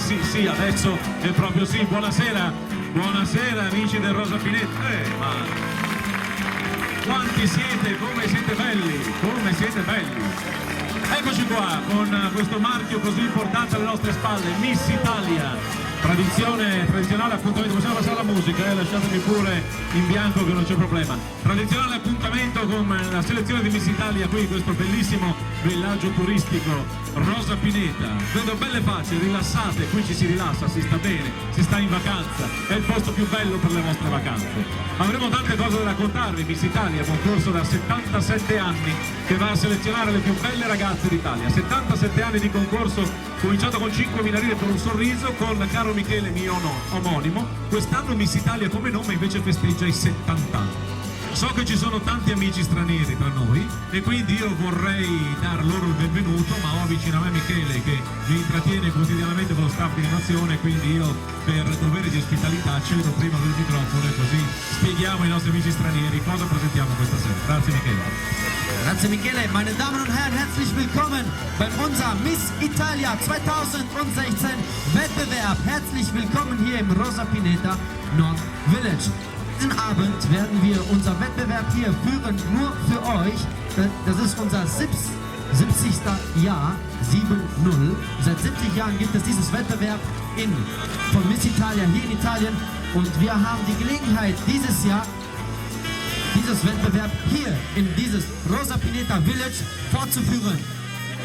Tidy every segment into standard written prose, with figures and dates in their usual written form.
sì, adesso è proprio sì. Buonasera, buonasera amici del Rosa Pineta. Ma quanti siete, come siete belli, come siete belli. Eccoci qua con questo marchio così importante alle nostre spalle, Miss Italia. Tradizionale appuntamento, possiamo passare alla musica, lasciatemi pure in bianco che non c'è problema. Tradizionale appuntamento con la selezione di Miss Italia qui in questo bellissimo villaggio turistico Rosa Pineta. Vedo belle facce, rilassate, qui ci si rilassa, si sta bene, si sta in vacanza, è il posto più bello per le vostre vacanze. Avremo tante cose da raccontarvi. Miss Italia, concorso da 77 anni che va a selezionare le più belle ragazze d'Italia. 77 anni di concorso, cominciato con 5.000 lire per un sorriso, con caro Michele, mio omonimo. Quest'anno Miss Italia come nome invece festeggia i 70 anni. So che ci sono tanti amici stranieri tra noi e quindi io vorrei dar loro il benvenuto, ma ho vicino a me Michele che mi intrattiene quotidianamente con lo staff di animazione, quindi io per dovere di ospitalità cedo prima del microfono e così spieghiamo ai nostri amici stranieri cosa presentiamo questa sera. Grazie Michele. Grazie Michele. Meine Damen und Herren, herzlich willkommen bei unser Miss Italia 2016 Wettbewerb. Herzlich willkommen hier im Rosa Pineta North Village. Diesen Abend werden wir unser Wettbewerb hier führen, nur für euch. Das ist unser 70. Jahr, 7-0. Seit 70 Jahren gibt es dieses Wettbewerb von Miss Italia hier in Italien. Und wir haben die Gelegenheit, dieses Jahr dieses Wettbewerb hier in dieses Rosa Pineta Village fortzuführen.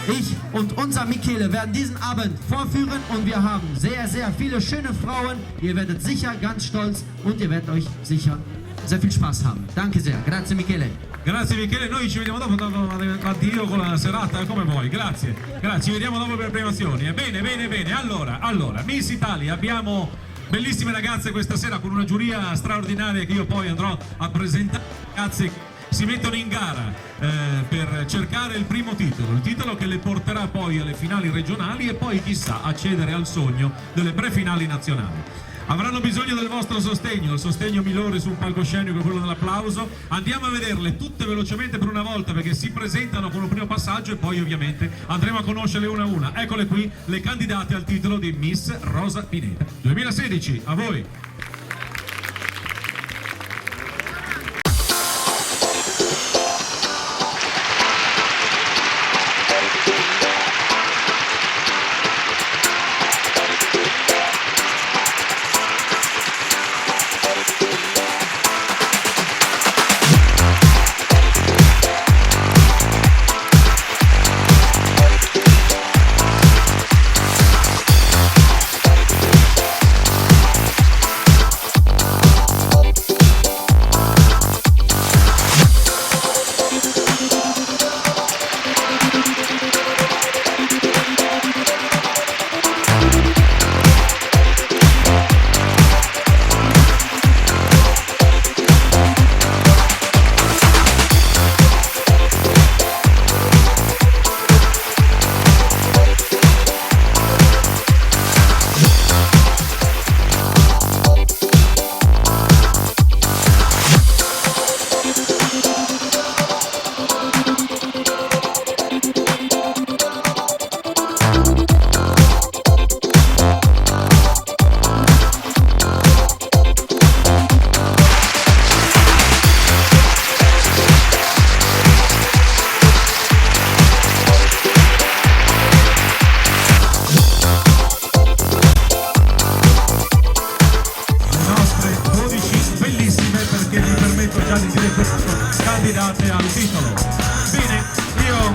Ich und unser Michele werden diesen Abend vorführen und wir haben sehr, sehr viele schöne Frauen. Ihr werdet sicher ganz stolz und ihr werdet euch sicher sehr viel Spaß haben. Danke sehr. Grazie Michele. Grazie Michele, noi ci vediamo dopo, addio con la serata, come vuoi, grazie. Grazie, ci vediamo dopo per le premiazioni. Bene. Allora, Miss Italia, abbiamo bellissime ragazze questa sera con una giuria straordinaria che io poi andrò a presentare. Ragazze si mettono in gara per cercare il primo titolo, il titolo che le porterà poi alle finali regionali e poi chissà accedere al sogno delle prefinali nazionali. Avranno bisogno del vostro sostegno, il sostegno migliore su un palcoscenico è quello dell'applauso. Andiamo a vederle tutte velocemente per una volta perché si presentano con un primo passaggio e poi ovviamente andremo a conoscerle una a una. Eccole qui le candidate al titolo di Miss Rosa Pineta 2016, a voi! Candidate al titolo. Bene, io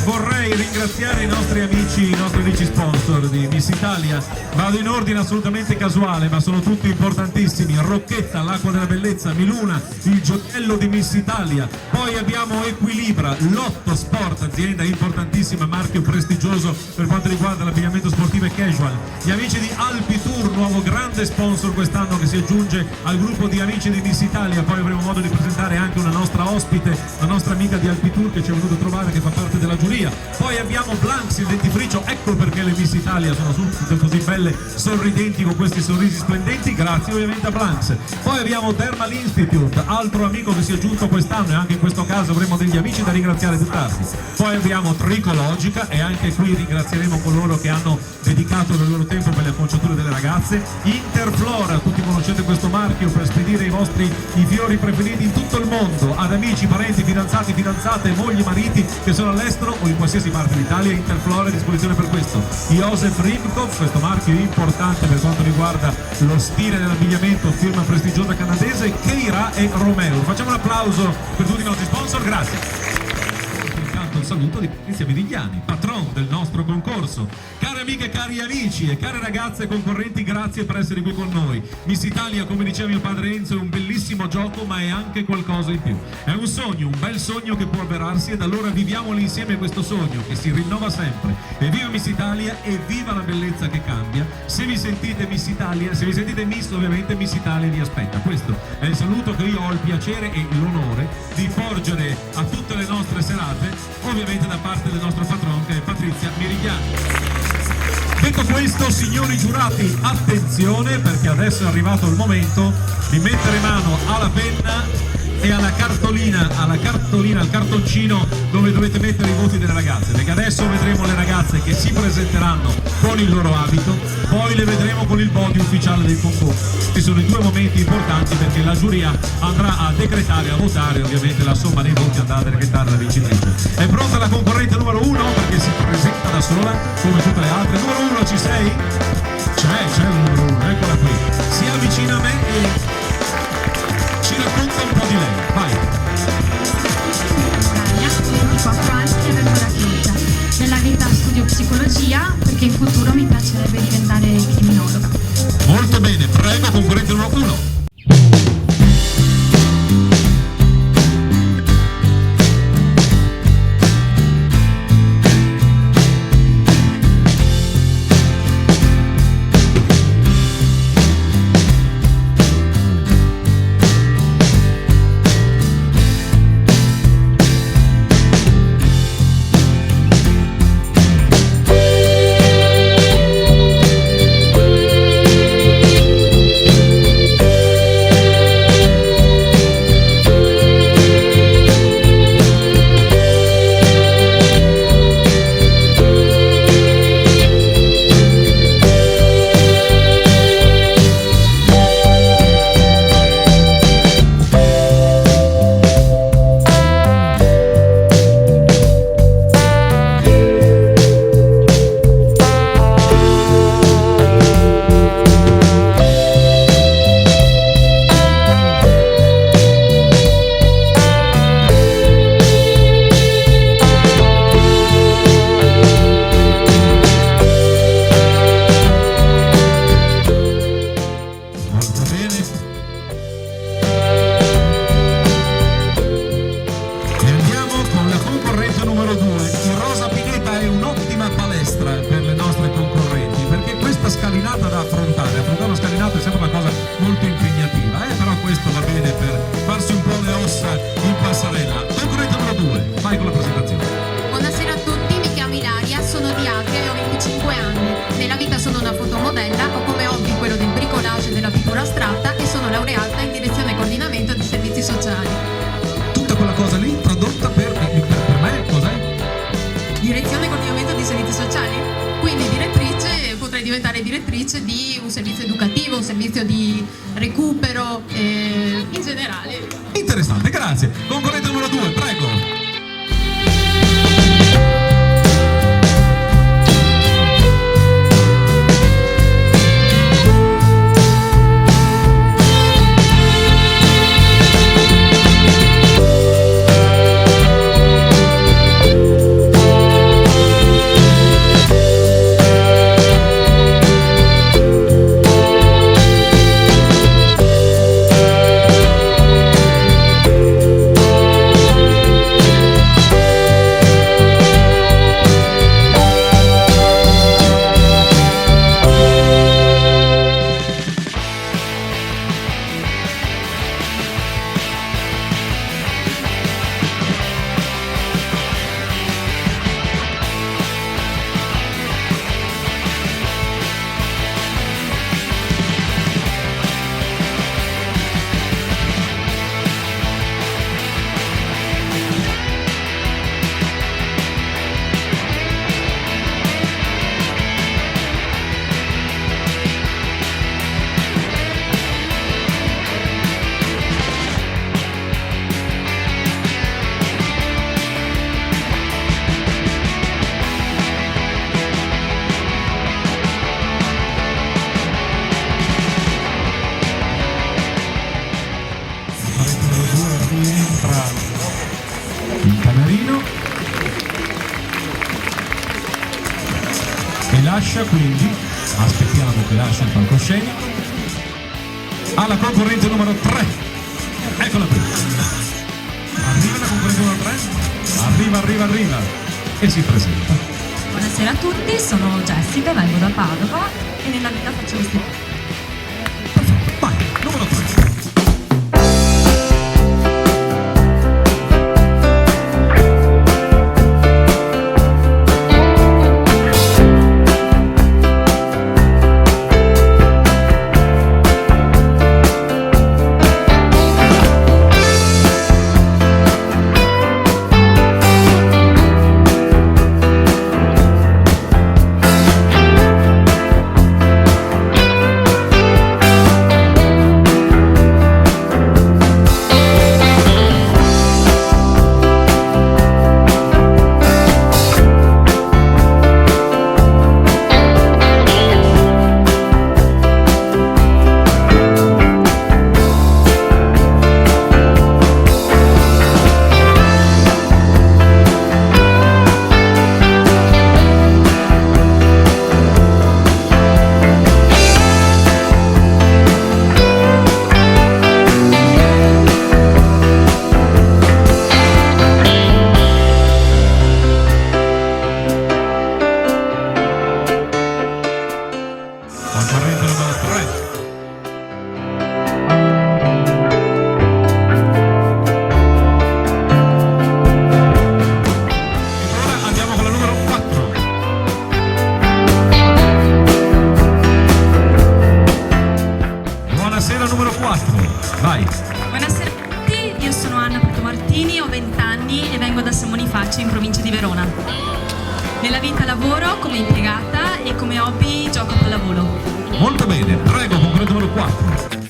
vorrei ringraziare i nostri amici sponsor di Miss Italia. Vado in ordine assolutamente casuale, ma sono tutti importantissimi. Rocchetta, l'Acqua della Bellezza, Miluna, il gioiello di Miss Italia. Poi abbiamo Equilibra, Lotto Sport, azienda importantissima, marchio prestigioso per quanto riguarda l'abbigliamento sportivo e casual. Gli amici di Alpi Tour, nuovo grande sponsor quest'anno che si aggiunge al gruppo di amici di Miss Italia. Poi avremo modo di presentare anche una nostra ospite, la nostra amica di Alpi Tour che ci è venuta a trovare, che fa parte della giuria. Poi Poi abbiamo Blanks, il dentifricio, ecco perché le Miss Italia sono tutte così belle, sorridenti, con questi sorrisi splendenti, grazie ovviamente a Blanks. Poi abbiamo Thermal Institute, altro amico che si è aggiunto quest'anno, e anche in questo caso avremo degli amici da ringraziare più tardi. Poi abbiamo Tricologica, e anche qui ringrazieremo coloro che hanno dedicato il loro tempo per le acconciature delle ragazze. Interflora, tutti conoscete questo marchio per spedire i fiori preferiti in tutto il mondo ad amici, parenti, fidanzati, fidanzate, mogli, mariti che sono all'estero o in qualsiasi parte d'Italia. Interflora è a disposizione per questo. Josef Ribkov, questo marchio importante per quanto riguarda lo stile dell'abbigliamento, firma prestigiosa canadese. Keira e Romeo. Facciamo un applauso per tutti i nostri sponsor, grazie. Un saluto di Patrizia Vidigliani, patron del nostro concorso. Care amiche, cari amici e care ragazze concorrenti, grazie per essere qui con noi. Miss Italia, come diceva mio padre Enzo, è un bellissimo gioco, ma è anche qualcosa in più. È un sogno, un bel sogno che può avverarsi, ed allora viviamolo insieme questo sogno che si rinnova sempre. E viva Miss Italia e viva la bellezza che cambia. Se vi sentite Miss Italia, se vi sentite Miss, ovviamente Miss Italia vi aspetta. Questo è il saluto che io ho il piacere e l'onore di porgere a tutte le nostre serate, ovviamente da parte del nostro patron che è Patrizia Mirigliani. Detto questo, signori giurati, attenzione, perché adesso è arrivato il momento di mettere mano alla penna e al cartoncino dove dovete mettere i voti delle ragazze, perché adesso vedremo le ragazze che si presenteranno con il loro abito, poi le vedremo con il body ufficiale del concorso. Questi sono i due momenti importanti, perché la giuria andrà a decretare, a votare ovviamente la somma dei voti, andrà a decretare la vincitrice. È pronta la concorrente numero 1, perché si presenta da sola come tutte le altre. Numero 1, ci sei? C'è il numero 1, eccola qui. Si avvicina a me e ci racconta un po' di lei, vai. Italia, 24 anni e vengo da Chioggia. Nella vita studio psicologia perché in futuro mi piacerebbe diventare criminologa. Molto bene, prego, concorrente numero 1. Diventare direttrice di un servizio educativo, un servizio di recupero in generale. Interessante, grazie. Concorrente numero 2, prego. lascia, quindi aspettiamo che lasci il palcoscenico. Alla concorrente numero 3, eccola qui. Arriva la concorrente numero 3, arriva e si presenta. Buonasera a tutti, sono Jessica, vengo da Padova e nella vita faccio questi... Perfetto, vai, numero 3. Concorrente numero 3. E ora andiamo con la numero 4. Buonasera numero 4. Vai. Buonasera a tutti, io sono Anna Martini, ho 20 anni e vengo da Sammonifaccio in provincia di Verona. Nella vita lavoro come impiegata e come hobby gioco a pallavolo. Molto bene, prego, concorrente numero 4.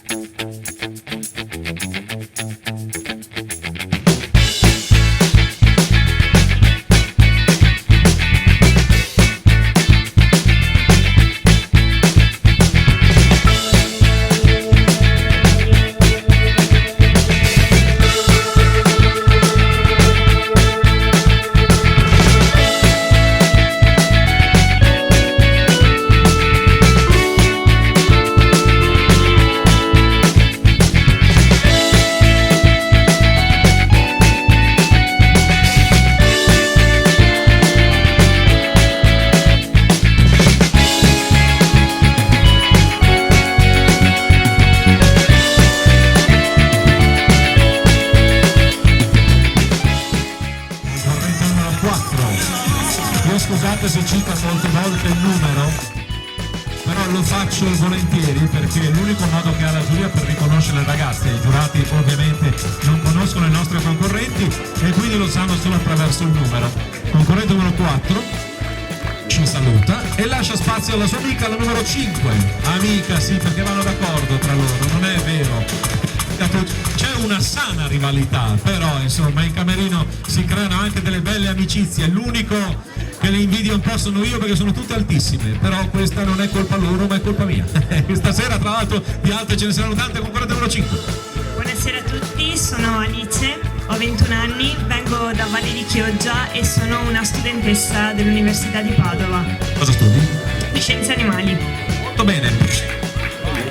Scusate se cito molte volte il numero, però lo faccio volentieri perché è l'unico modo che ha la giuria per riconoscere le ragazze. I giurati ovviamente non conoscono i nostri concorrenti e quindi lo sanno solo attraverso il numero. Concorrente numero 4 ci saluta e lascia spazio alla sua amica, la numero 5. Amica, sì, perché vanno d'accordo tra loro, non è vero. C'è una sana rivalità, però insomma in camerino si creano anche delle belle amicizie. L'unico che le invidio un po' sono io perché sono tutte altissime, però questa non è colpa loro ma è colpa mia. Stasera tra l'altro di altre ce ne saranno tante. Concorrente numero 5. Buonasera a tutti, sono Alice, ho 21 anni, vengo da Valle di Chioggia e sono una studentessa dell'Università di Padova Cosa studi? di Scienze Animali. Molto bene.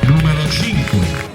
Numero 5.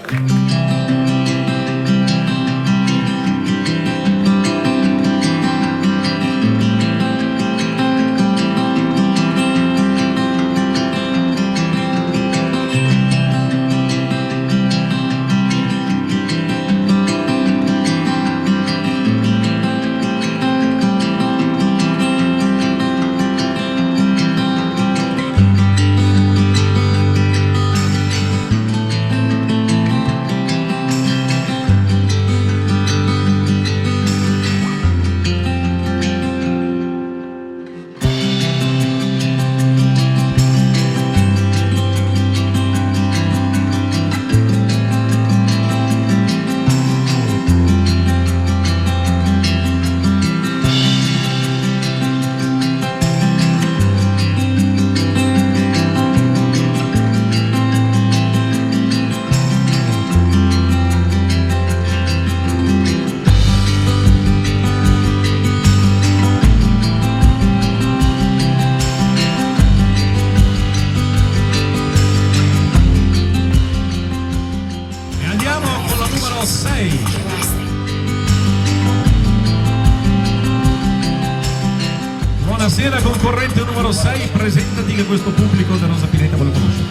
Buonasera concorrente numero 6, presentati che questo pubblico da Rosa Pineta vuole conoscere.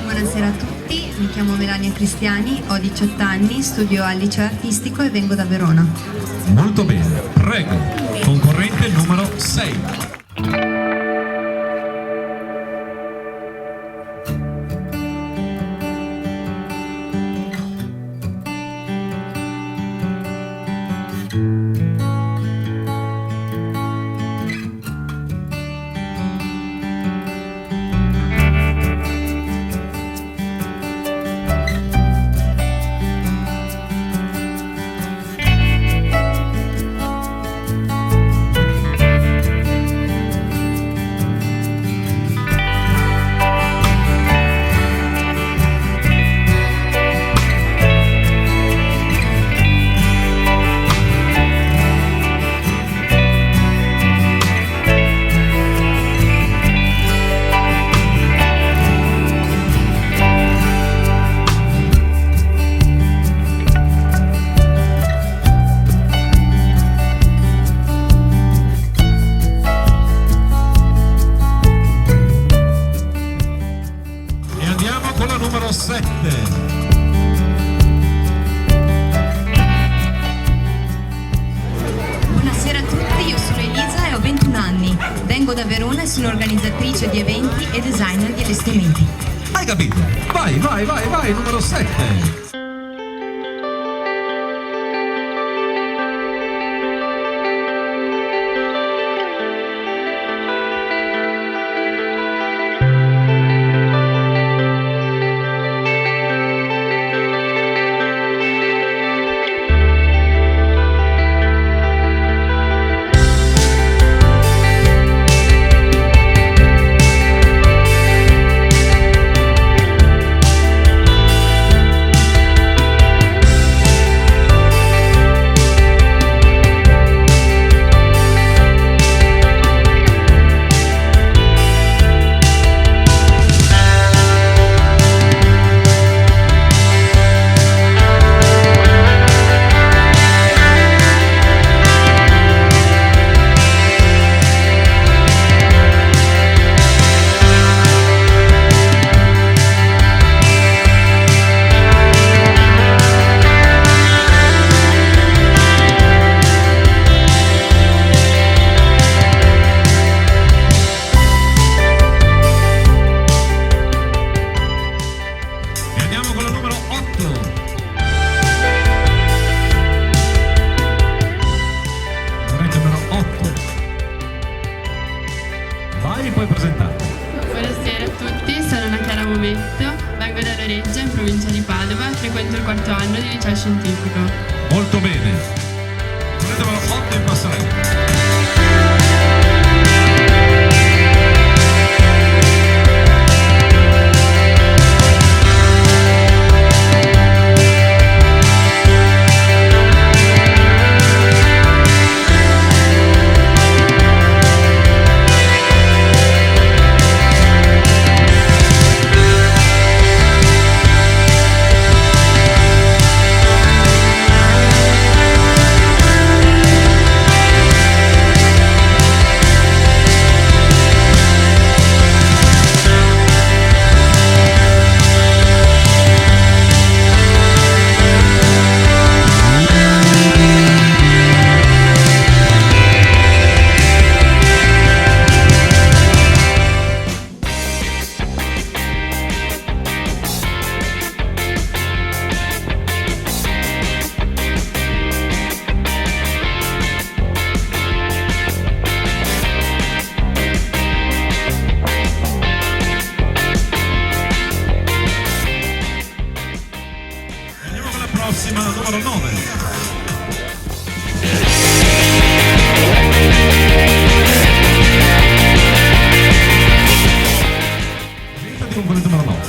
Buonasera a tutti, mi chiamo Melania Cristiani, ho 18 anni, studio al liceo artistico e vengo da Verona. Molto bene, prego, concorrente numero 6. Numero 7. Buonasera a tutti, io sono Elisa e ho 21 anni. Vengo da Verona e sono organizzatrice di eventi e designer di allestimenti. Hai capito? Vai, numero 7. Puoi presentarti. Buonasera a tutti, sono Anna Chiara Momento, vengo da Loreggia in provincia di Padova e frequento il 4º anno di liceo scientifico. Molto bene. Prendetelo 8 in passerella. Prossima, numero 9. Presentati componente numero 9.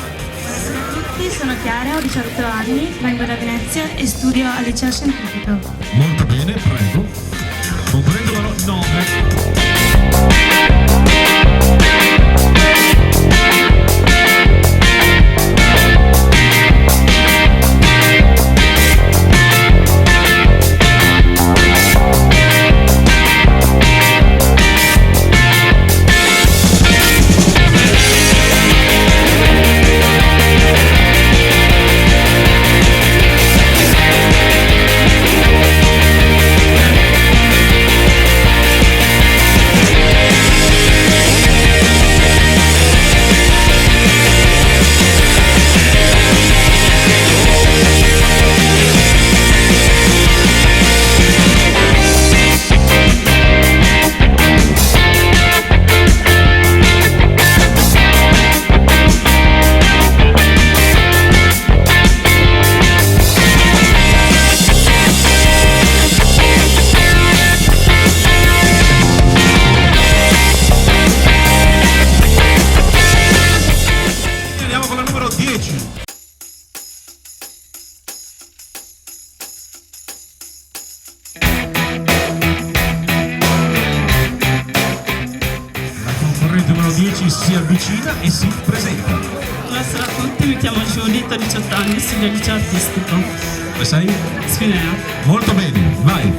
Buonasera a tutti, sono Chiara, ho 18 anni, vengo da Venezia e studio al liceo scientifico. Molto bene, prego. Componente numero 9. ci si avvicina e si presenta. Buonasera a tutti, mi chiamo Giulia, ho 18 anni, studio al liceo artistico. Dove sei? Sfinea. Molto bene, vai.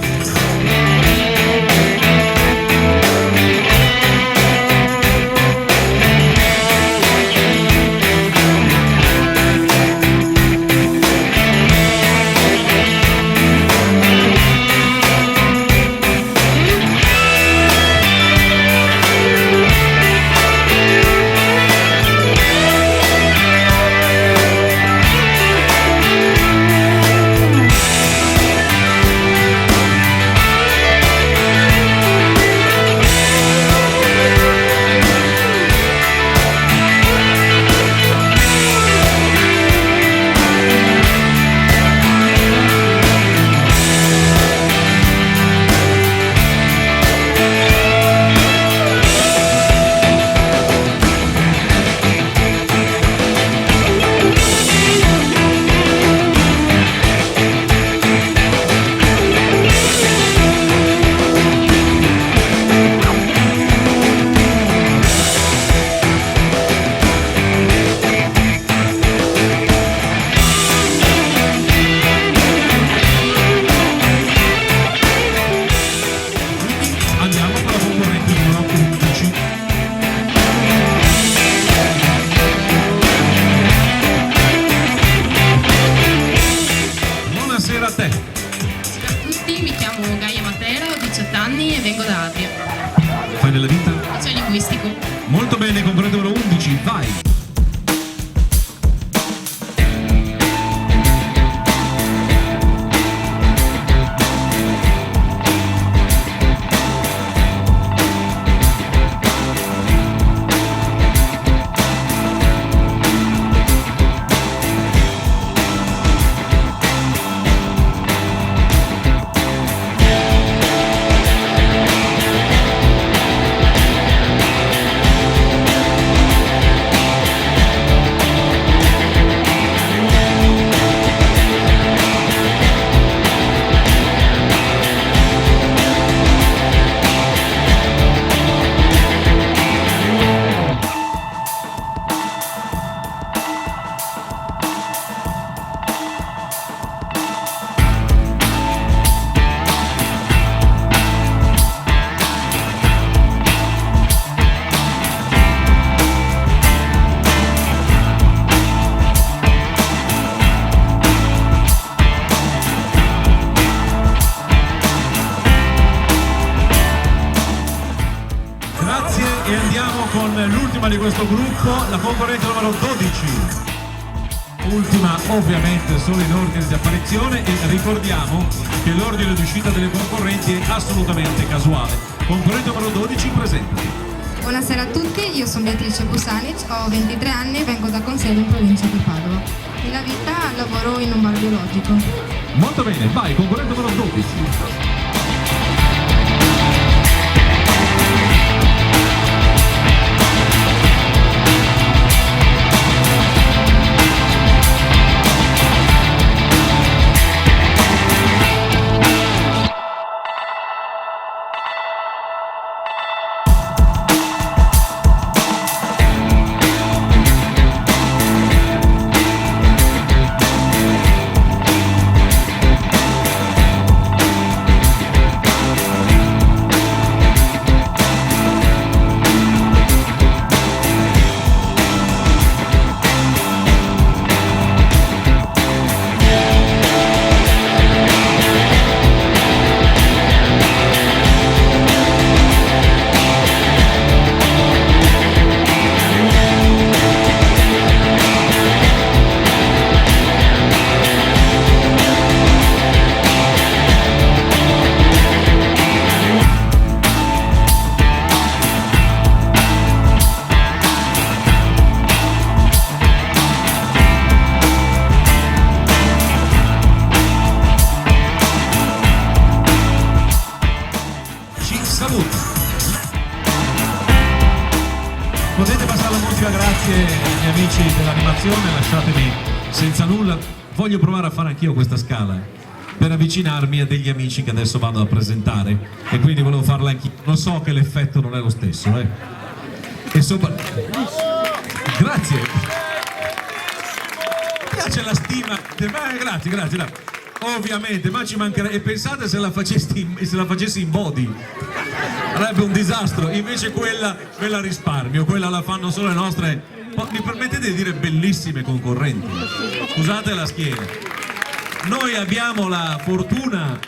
Buonasera a te. Buonasera a tutti, mi chiamo Gaia Matera, ho 18 anni e vengo da Adria. Fai nella vita? Liceo linguistico. Molto bene, componente numero 11, vai. Grazie e andiamo con l'ultima di questo gruppo, la concorrente numero 12. Ultima ovviamente solo in ordine di apparizione e ricordiamo che l'ordine di uscita delle concorrenti è assolutamente casuale. Concorrente numero 12, presentati. Buonasera a tutti, io sono Beatrice Busanic, ho 23 anni e vengo da Consello in provincia di Padova. Nella vita lavoro in un bar biologico. Molto bene, vai, concorrente numero 12. Potete passare la musica, grazie agli amici dell'animazione, lasciatemi senza nulla, voglio provare a fare anch'io questa scala per avvicinarmi a degli amici che adesso vado a presentare e quindi volevo farla anch'io, lo so che l'effetto non è lo stesso, E sopra... Grazie. Mi piace la stima. Grazie. Ovviamente, ma ci mancherebbe. E pensate se la facessi in body. Sarebbe un disastro. Invece quella me la risparmio, quella la fanno solo le nostre, mi permettete di dire, bellissime concorrenti. Scusate la schiena. Noi abbiamo la fortuna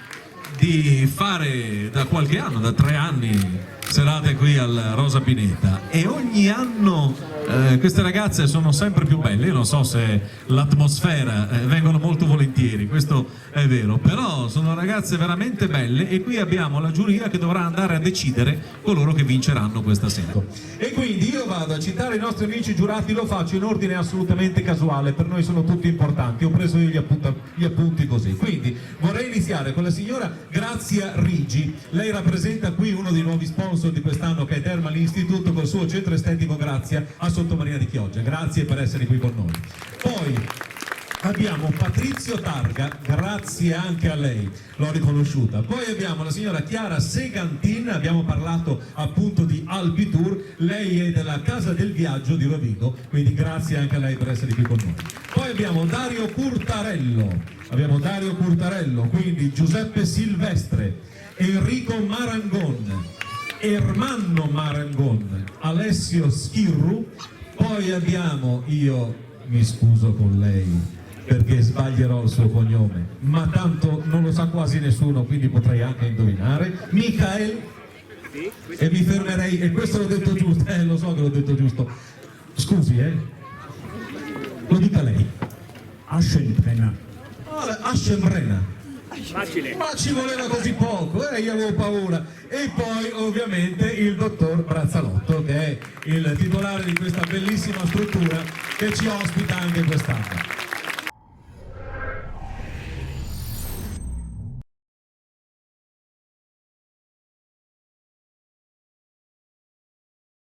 di fare da qualche anno, da 3 anni, serate qui al Rosa Pineta, e ogni anno queste ragazze sono sempre più belle. Io non so se l'atmosfera, vengono molto volentieri, questo è vero, però sono ragazze veramente belle, e qui abbiamo la giuria che dovrà andare a decidere coloro che vinceranno questa sera. E quindi io vado a citare i nostri amici giurati, lo faccio in ordine assolutamente casuale, per noi sono tutti importanti, ho preso io gli appunti così. Quindi vorrei iniziare con la signora Grazia Rigi. Lei rappresenta qui uno dei nuovi sponsor di quest'anno, che è Thermal Institute, col suo centro estetico Grazia a Sottomarina di Chioggia. Grazie per essere qui con noi. Poi abbiamo Patrizio Targa, grazie anche a lei, l'ho riconosciuta. Poi abbiamo la signora Chiara Segantin, abbiamo parlato appunto di Alpitour, lei è della Casa del Viaggio di Rovigo, quindi grazie anche a lei per essere qui con noi. Poi abbiamo Dario Curtarello, quindi Giuseppe Silvestre, Enrico Marangon, Ermanno Marangon, Alessio Schirru. Poi abbiamo, io mi scuso con lei perché sbaglierò il suo cognome, ma tanto non lo sa quasi nessuno, quindi potrei anche indovinare, Michael, e mi fermerei, e questo l'ho detto giusto, lo so che l'ho detto giusto, scusi, lo dica lei. Aschenbrenner. Ma ci voleva così poco, io avevo paura. E poi ovviamente il dottor Brazzalotto, che è il titolare di questa bellissima struttura che ci ospita anche quest'anno.